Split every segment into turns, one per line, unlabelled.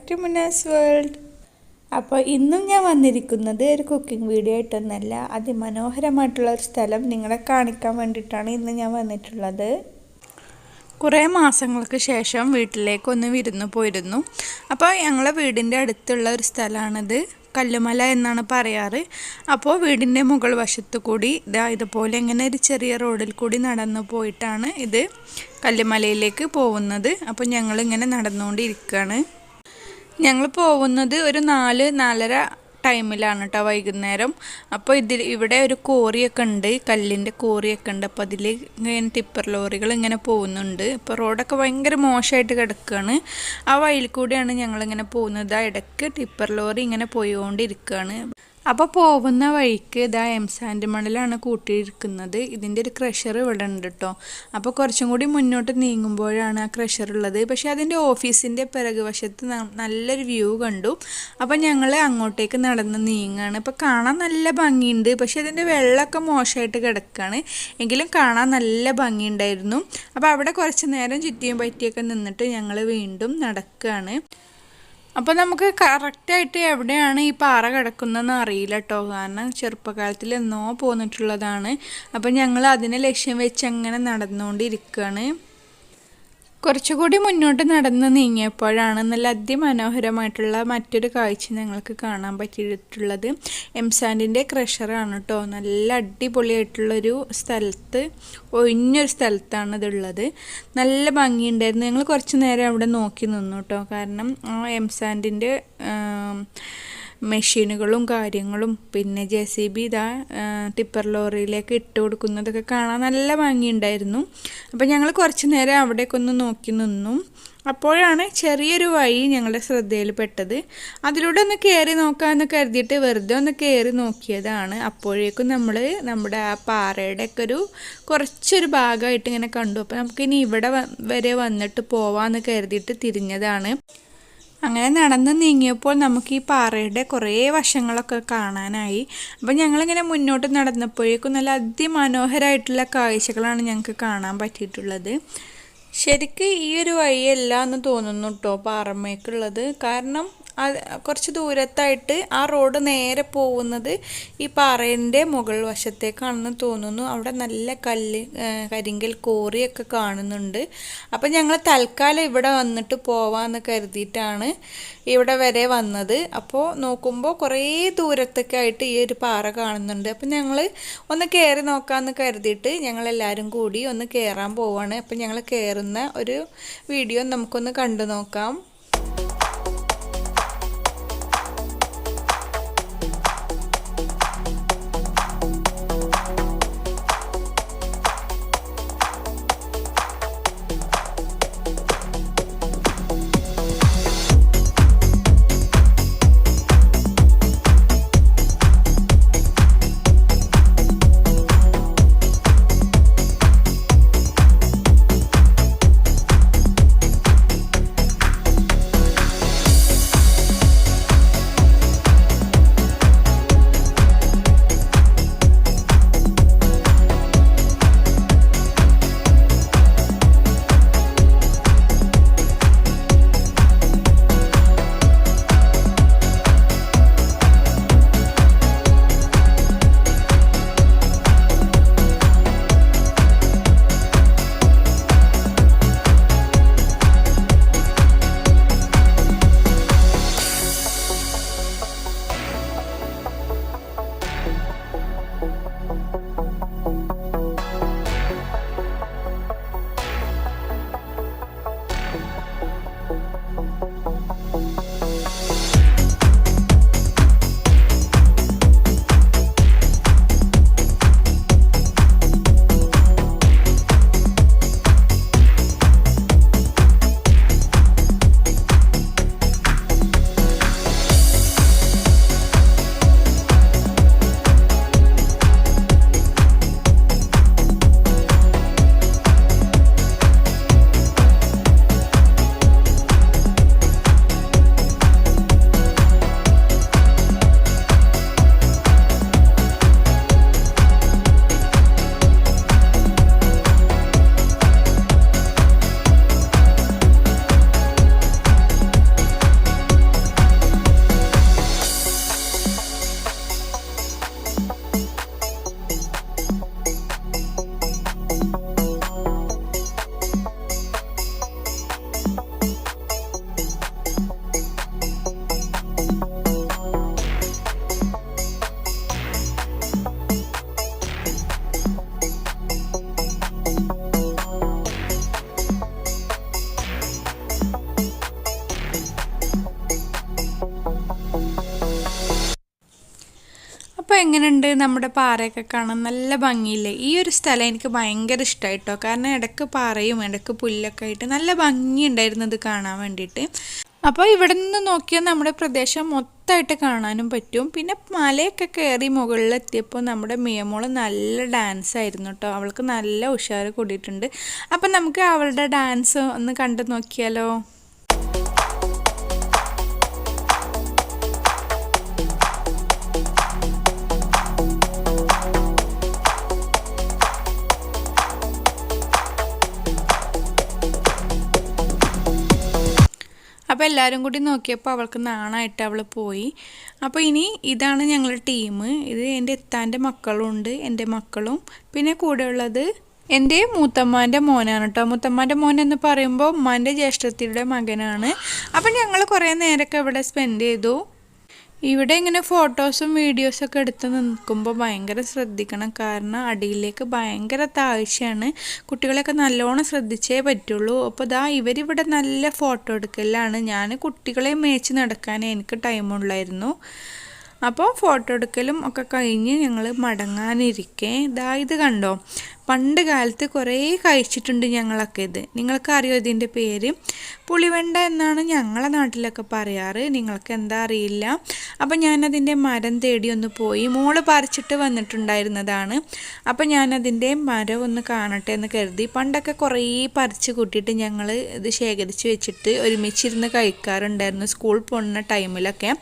To Munas world. അപ്പോൾ ഇന്നും ഞാൻ വന്നിരിക്കുന്നത് ഒരു കുക്കിംഗ് വീഡിയോ ആയിട്ടൊന്നല്ല, അതിമനോഹരമായിട്ടുള്ള ഒരു സ്ഥലം നിങ്ങളെ കാണിക്കാൻ വേണ്ടിയിട്ടാണ് ഇന്ന് ഞാൻ വന്നിട്ടുള്ളത്. കുറേ മാസങ്ങൾക്ക് ശേഷം വീട്ടിലേക്കൊന്ന് വിരുന്ന് പോയിരുന്നു. അപ്പോൾ ഞങ്ങളെ വീടിൻ്റെ അടുത്തുള്ള ഒരു സ്ഥലമാണിത്. കല്ലുമല എന്നാണ് പറയാറ്. അപ്പോൾ വീടിൻ്റെ മുകൾ വശത്ത് കൂടി ഇതുപോലെ ഇങ്ങനെ ഒരു ചെറിയ റോഡിൽ കൂടി നടന്നു പോയിട്ടാണ് ഇത് കല്ലുമലയിലേക്ക് പോകുന്നത്. അപ്പോൾ ഞങ്ങളിങ്ങനെ നടന്നുകൊണ്ടിരിക്കുകയാണ്. ഞങ്ങൾ പോകുന്നത് ഒരു 4-4:30 ടൈമിലാണ് കേട്ടോ, വൈകുന്നേരം. അപ്പോൾ ഇവിടെ ഒരു കോറിയൊക്കെ ഉണ്ട്, കല്ലിൻ്റെ കോറിയൊക്കെ ഉണ്ട്. അപ്പോൾ അതിൽ ഇങ്ങനെ ടിപ്പർ ലോറികൾ ഇങ്ങനെ പോകുന്നുണ്ട്. ഇപ്പോൾ റോഡൊക്കെ ഭയങ്കര മോശമായിട്ട് കിടക്കുകയാണ്. ആ വഴിയിൽ കൂടിയാണ് ഞങ്ങളിങ്ങനെ പോകുന്നത്. ഇടയ്ക്ക് ടിപ്പർ ലോറി ഇങ്ങനെ പോയിക്കൊണ്ടിരിക്കുകയാണ്. അപ്പോൾ പോകുന്ന വഴിക്ക് എംസാൻഡ് മണലാണ് കൂട്ടിയിരിക്കുന്നത്. ഇതിൻ്റെ ഒരു ക്രഷർ ഇവിടെ ഉണ്ട് കേട്ടോ. അപ്പോൾ കുറച്ചും കൂടി മുന്നോട്ട് നീങ്ങുമ്പോഴാണ് ആ ക്രഷർ ഉള്ളത്. പക്ഷേ അതിൻ്റെ ഓഫീസിൻ്റെ പിറകുവശത്ത് നല്ലൊരു വ്യൂ കണ്ടു. അപ്പോൾ ഞങ്ങൾ അങ്ങോട്ടേക്ക് നടന്ന് നീങ്ങുകയാണ്. അപ്പോൾ കാണാൻ നല്ല ഭംഗിയുണ്ട്. പക്ഷേ അതിൻ്റെ വെള്ളമൊക്കെ മോശമായിട്ട് കിടക്കുകയാണ്. എങ്കിലും കാണാൻ നല്ല ഭംഗിയുണ്ടായിരുന്നു. അപ്പോൾ അവിടെ കുറച്ച് നേരം ചുറ്റിയും പറ്റിയൊക്കെ നിന്നിട്ട് ഞങ്ങൾ വീണ്ടും നടക്കുകയാണ്. അപ്പോൾ നമുക്ക് കറക്റ്റായിട്ട് എവിടെയാണ് ഈ പാറ കിടക്കുന്നതെന്ന് അറിയില്ല കേട്ടോ, കാരണം ചെറുപ്പകാലത്തിൽ എന്നോ പോന്നിട്ടുള്ളതാണ്. അപ്പോൾ ഞങ്ങൾ അതിനെ ലക്ഷ്യം വെച്ച് അങ്ങനെ നടന്നുകൊണ്ടിരിക്കുകയാണ്. കുറച്ചുകൂടി മുന്നോട്ട് നടന്ന് നീങ്ങിയപ്പോഴാണ് നല്ല അതിമനോഹരമായിട്ടുള്ള മറ്റൊരു കാഴ്ച ഞങ്ങൾക്ക് കാണാൻ പറ്റിയിട്ടുള്ളത്. എംസാൻഡിൻ്റെ ക്രഷറാണ് കേട്ടോ. നല്ല അടിപൊളിയായിട്ടുള്ളൊരു സ്ഥലത്ത്, ഒഴിഞ്ഞൊരു സ്ഥലത്താണ് ഇതുള്ളത്. നല്ല ഭംഗിയുണ്ടായിരുന്നു. ഞങ്ങൾ കുറച്ച് നേരം അവിടെ നോക്കി നിന്നു കേട്ടോ, കാരണം എംസാൻഡിൻ്റെ മെഷീനുകളും കാര്യങ്ങളും പിന്നെ JCB ടിപ്പർ ലോറിയിലേക്ക് ഇട്ട് കൊടുക്കുന്നതൊക്കെ കാണാൻ നല്ല ഭംഗിയുണ്ടായിരുന്നു. അപ്പോൾ ഞങ്ങൾ കുറച്ച് നേരം അവിടേക്കൊന്ന് നോക്കി നിന്നു. അപ്പോഴാണ് ചെറിയൊരു വഴി ഞങ്ങളുടെ ശ്രദ്ധയിൽപ്പെട്ടത്. അതിലൂടെ ഒന്ന് കയറി നോക്കാമെന്ന് കരുതിയിട്ട് വെറുതെ ഒന്ന് കയറി നോക്കിയതാണ്. അപ്പോഴേക്കും നമ്മുടെ ആ പാറയുടെയൊക്കെ കുറച്ചൊരു ഭാഗമായിട്ട് ഇങ്ങനെ കണ്ടു. അപ്പോൾ നമുക്കിനി ഇവിടെ വരെ വന്നിട്ട് പോവാമെന്ന് കരുതിയിട്ട് തിരിഞ്ഞതാണ്. അങ്ങനെ നടന്ന് നീങ്ങിയപ്പോൾ നമുക്ക് ഈ പാറയുടെ കുറേ വശങ്ങളൊക്കെ കാണാനായി. അപ്പോൾ ഞങ്ങളിങ്ങനെ മുന്നോട്ട് നടന്നപ്പോഴേക്കും നല്ല അതിമനോഹരമായിട്ടുള്ള കാഴ്ചകളാണ് ഞങ്ങൾക്ക് കാണാൻ പറ്റിയിട്ടുള്ളത്. ശരിക്കും ഈ ഒരു വഴിയല്ല എന്ന് തോന്നുന്നു കേട്ടോ പാറമ്മയ്ക്കുള്ളത്. കാരണം കുറച്ച് ദൂരത്തായിട്ട് ആ റോഡ് നേരെ പോകുന്നത് ഈ പാറേൻ്റെ മുകൾ വശത്തേക്കാണെന്ന് തോന്നുന്നു. അവിടെ നല്ല കരിങ്കൽ കോറിയൊക്കെ കാണുന്നുണ്ട്. അപ്പം ഞങ്ങൾ തൽക്കാലം ഇവിടെ വന്നിട്ട് പോവാമെന്ന് കരുതിയിട്ടാണ് ഇവിടെ വരെ വന്നത്. അപ്പോൾ നോക്കുമ്പോൾ കുറേ ദൂരത്തൊക്കെ ആയിട്ട് ഈ ഒരു പാറ കാണുന്നുണ്ട്. അപ്പം ഞങ്ങൾ ഒന്ന് കയറി നോക്കാമെന്ന് കരുതിയിട്ട് ഞങ്ങളെല്ലാവരും കൂടി ഒന്ന് കയറാൻ പോവാണ്. അപ്പം ഞങ്ങൾ കയറുന്ന ഒരു വീഡിയോ നമുക്കൊന്ന് കണ്ടു നോക്കാം. എങ്ങനെയുണ്ട് നമ്മുടെ പാറയൊക്കെ കാണാൻ നല്ല ഭംഗിയില്ലേ? ഈ ഒരു സ്ഥലം എനിക്ക് ഭയങ്കര ഇഷ്ടമായിട്ടോ. കാരണം ഇടയ്ക്ക് പാറയും ഇടയ്ക്ക് പുല്ലൊക്കെ ആയിട്ട് നല്ല ഭംഗിയുണ്ടായിരുന്നു ഇത് കാണാൻ വേണ്ടിയിട്ട്. അപ്പോൾ ഇവിടെ നിന്ന് നോക്കിയാൽ നമ്മുടെ പ്രദേശം മൊത്തമായിട്ട് കാണാനും പറ്റും. പിന്നെ മലയൊക്കെ കയറി മുകളിലെത്തിയപ്പോൾ നമ്മുടെ മിയമോള് നല്ല ഡാൻസ് ആയിരുന്നു കേട്ടോ. അവൾക്ക് നല്ല ഉഷാറ് കൂടിയിട്ടുണ്ട്. അപ്പം നമുക്ക് അവളുടെ ഡാൻസ് ഒന്ന് കണ്ടു നോക്കിയാലോ? അപ്പോൾ എല്ലാവരും കൂടി നോക്കിയപ്പോൾ അവൾക്ക് നാണമായിട്ട് അവൾ പോയി. അപ്പോൾ ഇനി ഇതാണ് ഞങ്ങളുടെ ടീം. ഇത് എൻ്റെ എത്താൻ്റെ മക്കളുണ്ട്, എൻ്റെ മക്കളും പിന്നെ കൂടെയുള്ളത് എൻ്റെ മൂത്തമ്മാൻ്റെ മോനാണ് കേട്ടോ. മൂത്തമ്മാൻ്റെ മോൻ എന്ന് പറയുമ്പോൾ ഉമ്മാൻ്റെ ജ്യേഷ്ഠത്തിയുടെ മകനാണ്. അപ്പം ഞങ്ങൾ കുറേ നേരമൊക്കെ ഇവിടെ സ്പെൻഡ് ചെയ്തു. ഇവിടെ ഇങ്ങനെ ഫോട്ടോസും വീഡിയോസൊക്കെ എടുത്ത് നിൽക്കുമ്പോൾ ഭയങ്കര ശ്രദ്ധിക്കണം. കാരണം അടിയിലേക്ക് ഭയങ്കര താഴ്ചയാണ്. കുട്ടികളെയൊക്കെ നല്ലോണം ശ്രദ്ധിച്ചേ പറ്റുള്ളൂ. അപ്പോൾ ഇവരിവിടെ നല്ല ഫോട്ടോ എടുക്കലാണ്. ഞാൻ കുട്ടികളെ മേച്ച് നടക്കാനേ എനിക്ക് ടൈമുള്ളായിരുന്നു. അപ്പോൾ ഫോട്ടോ എടുക്കലും ഒക്കെ കഴിഞ്ഞ് ഞങ്ങൾ മടങ്ങാനിരിക്കെ ഇത് കണ്ടോ, പണ്ട് കാലത്ത് കുറേ കഴിച്ചിട്ടുണ്ട് ഞങ്ങളൊക്കെ. ഇത് നിങ്ങൾക്ക് അറിയോ? ഇതിൻ്റെ പേര് പുളിവെണ്ട എന്നാണ് ഞങ്ങളെ നാട്ടിലൊക്കെ പറയാറ്. നിങ്ങൾക്ക് എന്താ അറിയില്ല. അപ്പം ഞാനതിൻ്റെ മരം തേടി ഒന്ന് പോയി. മോള് പറിച്ചിട്ട് വന്നിട്ടുണ്ടായിരുന്നതാണ്. അപ്പം ഞാനതിൻ്റെ മരം ഒന്ന് കാണട്ടെ എന്ന് കരുതി. പണ്ടൊക്കെ കുറേ പറിച്ച് കൂട്ടിയിട്ട് ഞങ്ങൾ ഇത് ശേഖരിച്ച് വെച്ചിട്ട് ഒരുമിച്ചിരുന്ന് കഴിക്കാറുണ്ടായിരുന്നു സ്കൂൾ പോകുന്ന ടൈമിലൊക്കെ.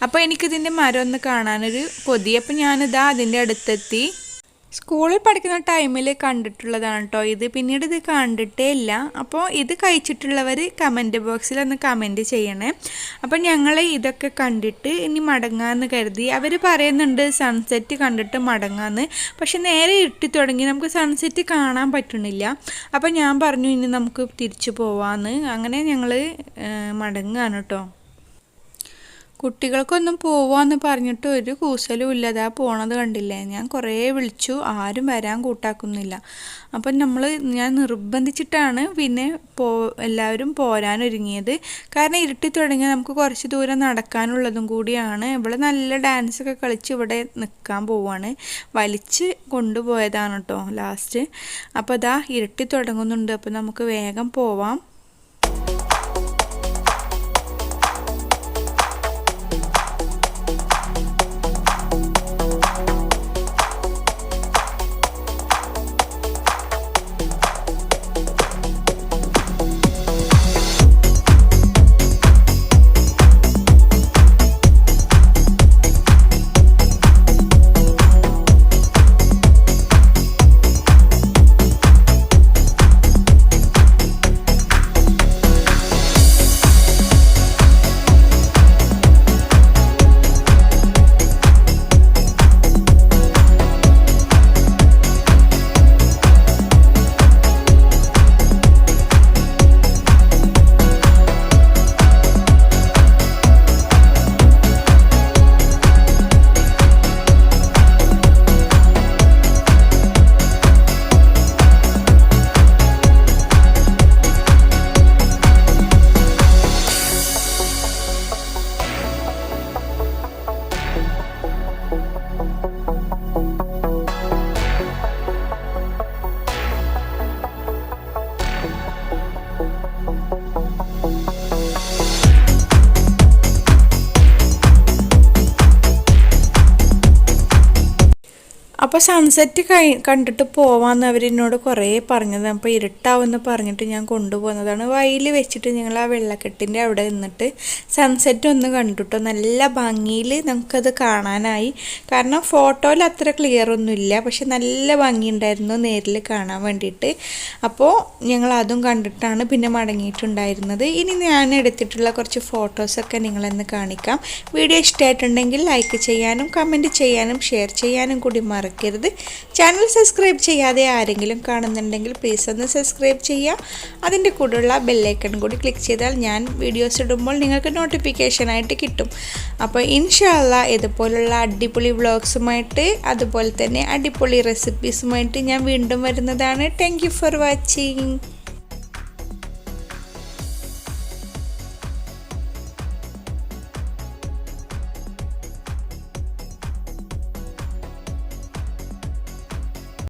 അപ്പോൾ എനിക്കിതിൻ്റെ മരം ഒന്ന് കാണാനൊരു കൊതി. അപ്പം ഞാനിതാ അതിൻ്റെ അടുത്തെത്തി. സ്കൂളിൽ പഠിക്കുന്ന ടൈമിൽ കണ്ടിട്ടുള്ളതാണ് കേട്ടോ ഇത്. പിന്നീട് ഇത് കണ്ടിട്ടേ ഇല്ല. അപ്പോൾ ഇത് കഴിച്ചിട്ടുള്ളവർ കമൻറ്റ് ബോക്സിൽ ഒന്ന് കമൻറ്റ് ചെയ്യണേ. അപ്പം ഞങ്ങൾ ഇതൊക്കെ കണ്ടിട്ട് ഇനി മടങ്ങാമെന്ന് കരുതി. അവർ പറയുന്നുണ്ട് സൺസെറ്റ് കണ്ടിട്ട് മടങ്ങാമെന്ന്. പക്ഷെ നേരെ ഇരുട്ടി തുടങ്ങി, നമുക്ക് സൺസെറ്റ് കാണാൻ പറ്റണില്ല. അപ്പം ഞാൻ പറഞ്ഞു ഇനി നമുക്ക് തിരിച്ചു പോവാമെന്ന്. അങ്ങനെ ഞങ്ങൾ മടങ്ങുകയാണ് കേട്ടോ. കുട്ടികൾക്കൊന്നും പോവാന്ന് പറഞ്ഞിട്ട് ഒരു കൂസലും ഇല്ലതാ പോണത് കണ്ടില്ലേ. ഞാൻ കുറേ വിളിച്ചു, ആരും വരാൻ കൂട്ടാക്കുന്നില്ല. അപ്പം ഞാൻ നിർബന്ധിച്ചിട്ടാണ് പിന്നെ എല്ലാവരും പോരാനൊരുങ്ങിയത്. കാരണം ഇരുട്ടി തുടങ്ങിയാൽ നമുക്ക് കുറച്ച് ദൂരം നടക്കാനുള്ളതും കൂടിയാണ്. ഇവിടെ നല്ല ഡാൻസൊക്കെ കളിച്ച് ഇവിടെ നിൽക്കാൻ പോവാണ്. വലിച്ച് കൊണ്ടുപോയതാണ് കേട്ടോ ലാസ്റ്റ്. അപ്പോൾ ഇരുട്ടി തുടങ്ങുന്നുണ്ട്. അപ്പോൾ നമുക്ക് വേഗം പോവാം. അപ്പോൾ സൺസെറ്റ് കണ്ടിട്ട് പോവാമെന്ന് അവരെന്നോട് കുറേ പറഞ്ഞത്. അപ്പോൾ ഇരുട്ടാവുമെന്ന് പറഞ്ഞിട്ട് ഞാൻ കൊണ്ടുപോകുന്നതാണ്. വയലിൽ വെച്ചിട്ട് ഞങ്ങൾ ആ വെള്ളക്കെട്ടിൻ്റെ അവിടെ നിന്നിട്ട് സൺസെറ്റ് ഒന്ന് കണ്ടിട്ടോ. നല്ല ഭംഗിയിൽ നമുക്കത് കാണാനായി. കാരണം ഫോട്ടോയിൽ അത്ര ക്ലിയർ ഒന്നുമില്ല, പക്ഷെ നല്ല ഭംഗിയുണ്ടായിരുന്നു നേരിൽ കാണാൻ വേണ്ടിയിട്ട്. അപ്പോൾ ഞങ്ങൾ അതും കണ്ടിട്ടാണ് പിന്നെ മടങ്ങിയിട്ടുണ്ടായിരുന്നത്. ഇനി ഞാൻ എടുത്തിട്ടുള്ള കുറച്ച് ഫോട്ടോസൊക്കെ നിങ്ങളെന്ന് കാണിക്കാം. വീഡിയോ ഇഷ്ടമായിട്ടുണ്ടെങ്കിൽ ലൈക്ക് ചെയ്യാനും കമൻറ്റ് ചെയ്യാനും ഷെയർ ചെയ്യാനും കൂടി മറക്കരുത്. ചാനൽ സബ്സ്ക്രൈബ് ചെയ്യാതെ ആരെങ്കിലും കാണുന്നുണ്ടെങ്കിൽ പ്ലീസ് ഒന്ന് സബ്സ്ക്രൈബ് ചെയ്യുക. അതിൻ്റെ കൂടെയുള്ള ബെല്ലൈക്കൺ കൂടി ക്ലിക്ക് ചെയ്താൽ ഞാൻ വീഡിയോസ് ഇടുമ്പോൾ നിങ്ങൾക്ക് നോട്ടിഫിക്കേഷനായിട്ട് കിട്ടും. അപ്പോൾ ഇൻഷാ അല്ലാഹ് ഇതുപോലുള്ള അടിപൊളി വ്ളോഗ്സുമായിട്ട് അതുപോലെ തന്നെ അടിപൊളി റെസിപ്പീസുമായിട്ട് ഞാൻ വീണ്ടും വരുന്നതാണ്. Thank you for watching.